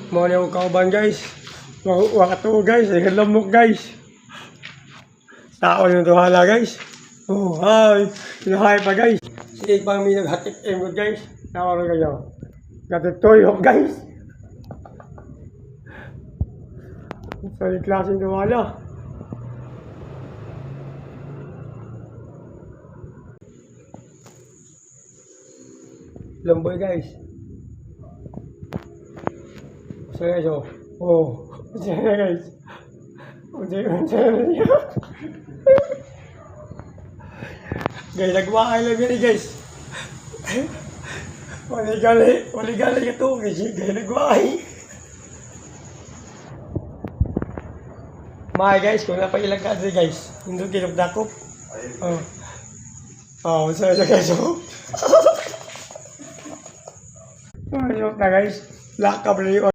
Mga niyong kauban guys. Wakato guys. Ay lamok guys. Tao yung tuhala guys. Oh, hi. Sinahay pa guys. Sige pang may naghatik emot guys. Nawaro kayo. Gatutoy guys. Sa klaseng tuhala. Lamboy guys. So guys, oh, guys. Guys, nagwahay lang yan guys. Wali gali ito guys. Guys, nagwahay. Mahal guys, kung napailang ka guys. Hindi kinapdakop. So guys, ayun na guys. Lakab na yun.